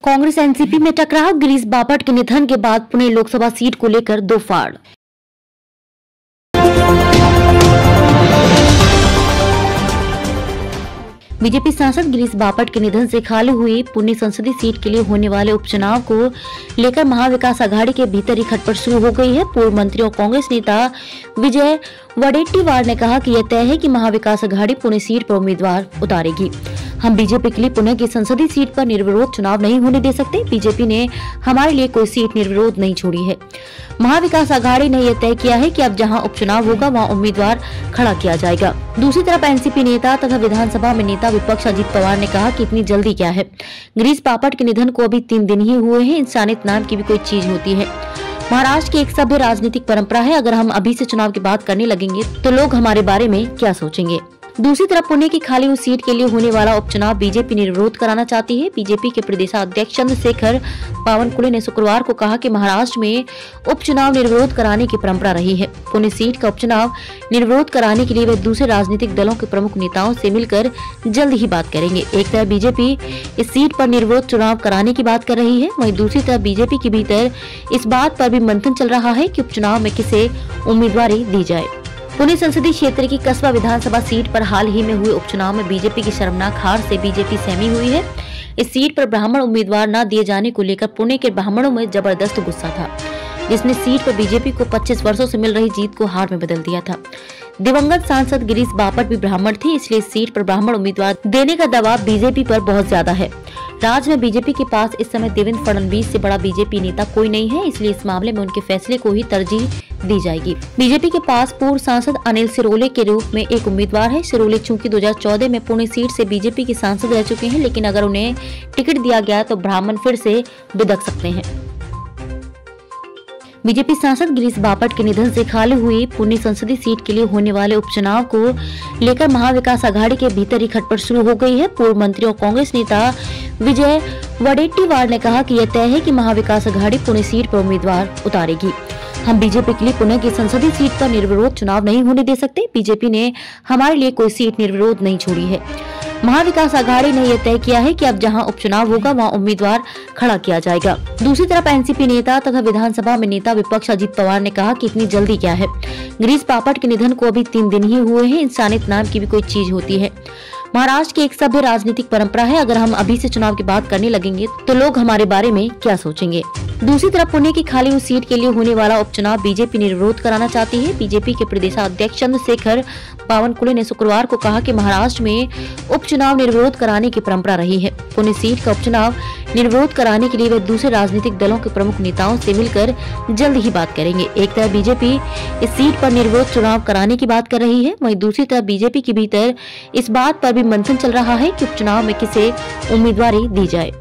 Congress NCP में टकराव, गिरीश बापट के निधन के बाद पुणे लोकसभा सीट को लेकर दो फाड़। बीजेपी सांसद गिरीश बापट के निधन से खाली हुई पुणे संसदीय सीट के लिए होने वाले उपचुनाव को लेकर महाविकास आघाड़ी के भीतर ही खटपट शुरू हो गई है। पूर्व मंत्री और कांग्रेस नेता विजय वडेट्टीवार ने कहा कि यह तय है कि महाविकास आघाड़ी पुणे सीट पर उम्मीदवार उतारेगी। हम बीजेपी के लिए पुणे की संसदीय सीट पर निर्विरोध चुनाव नहीं होने दे सकते। बीजेपी ने हमारे लिए कोई सीट निर्विरोध नहीं छोड़ी है। महाविकास आघाड़ी ने यह तय किया है कि अब जहां उपचुनाव होगा वहां उम्मीदवार खड़ा किया जाएगा। दूसरी तरफ एनसीपी नेता तथा विधानसभा में नेता विपक्ष अजित पवार ने कहा कि इतनी जल्दी क्या है, गिरीश बापट के निधन को अभी 3 दिन ही हुए हैं, इंसानियत नाम की भी कोई चीज होती है। महाराष्ट्र की एक सभ्य राजनीतिक परंपरा है, अगर हम अभी से चुनाव की बात करने लगेंगे तो लोग हमारे बारे में क्या सोचेंगे। दूसरी तरफ पुणे की खाली हुई सीट के लिए होने वाला उपचुनाव बीजेपी निर्विरोध कराना चाहती है। बीजेपी के प्रदेशाध्यक्ष चंद्रशेखर बावनकुळे ने शुक्रवार को कहा कि महाराष्ट्र में उपचुनाव निर्विरोध कराने की परंपरा रही है। पुणे सीट का उपचुनाव निर्विरोध कराने के लिए वे दूसरे राजनीतिक दलों के प्रमुख नेताओं से मिलकर जल्द ही बात करेंगे। एक तरफ बीजेपी इस सीट पर निर्विरोध चुनाव कराने की बात कर रही है, वहीं दूसरी तरफ बीजेपी के भीतर इस बात पर भी मंथन चल रहा है कि उपचुनाव में किसे उम्मीदवारी दी जाए। पुणे संसदीय क्षेत्र की कसबा विधानसभा सीट पर हाल ही में हुए उपचुनाव में बीजेपी की शर्मनाक हार से बीजेपी सहमी हुई है। इस सीट पर ब्राह्मण उम्मीदवार न दिए जाने को लेकर पुणे के ब्राह्मणों में जबरदस्त गुस्सा था, जिसने सीट पर बीजेपी को 25 वर्षों से मिल रही जीत को हार में बदल दिया था। दिवंगत सांसद गिरीश बापट भी ब्राह्मण थे, इसलिए इस सीट पर ब्राह्मण उम्मीदवार देने का दबाव बीजेपी पर बहुत ज्यादा है। राज्य में बीजेपी के पास इस समय देवेंद्र फडणवीस से बड़ा बीजेपी नेता कोई नहीं है, इसलिए इस मामले में उनके फैसले को ही तरजीह दी जाएगी। बीजेपी के पास पूर्व सांसद अनिल सिरोले के रूप में एक उम्मीदवार है। सिरोले चूंकि 2014 में पुणे सीट से बीजेपी के सांसद रह चुके हैं, लेकिन अगर उन्हें टिकट दिया गया तो ब्राह्मण फिर से बिदक सकते हैं। बीजेपी सांसद गिरीश बापट के निधन से खाली हुई पुणे संसदीय सीट के लिए होने वाले उपचुनाव को लेकर महाविकास आघाड़ी के भीतर ही खटपट शुरू हो गई है। पूर्व मंत्री और कांग्रेस नेता विजय वडेट्टीवार ने कहा कि यह तय है कि महाविकास आघाड़ी पुणे सीट पर उम्मीदवार उतारेगी। हम बीजेपी के लिए पुणे की संसदीय सीट पर निर्विरोध चुनाव नहीं होने दे सकते। बीजेपी ने हमारे लिए कोई सीट निर्विरोध नहीं छोड़ी है। महाविकास आघाड़ी ने यह तय किया है कि अब जहां उपचुनाव होगा वहां उम्मीदवार खड़ा किया जाएगा। दूसरी तरफ एनसीपी नेता तथा विधानसभा में नेता विपक्ष अजित पवार ने कहा कि इतनी जल्दी क्या है, गिरीश बापट के निधन को अभी 3 दिन ही हुए हैं, इंसानियत नाम की भी कोई चीज होती है। महाराष्ट्र की एक सभ्य राजनीतिक परंपरा है, अगर हम अभी से चुनाव की बात करने लगेंगे तो लोग हमारे बारे में क्या सोचेंगे। दूसरी तरफ पुणे की खाली हुई सीट के लिए होने वाला उपचुनाव बीजेपी निर्विरोध कराना चाहती है। बीजेपी के प्रदेशाध्यक्ष चंद्रशेखर बावनकुळे ने शुक्रवार को कहा कि महाराष्ट्र में उपचुनाव निर्विरोध कराने की परंपरा रही है। पुणे सीट का उपचुनाव निर्विरोध कराने के लिए वे दूसरे राजनीतिक दलों के प्रमुख नेताओं से मिलकर जल्द ही बात करेंगे। एक तरफ बीजेपी इस सीट पर निर्विरोध चुनाव कराने की बात कर रही है, वहीं दूसरी तरफ बीजेपी के भीतर इस बात पर भी मंथन चल रहा है कि उपचुनाव में किसे उम्मीदवारी दी जाए।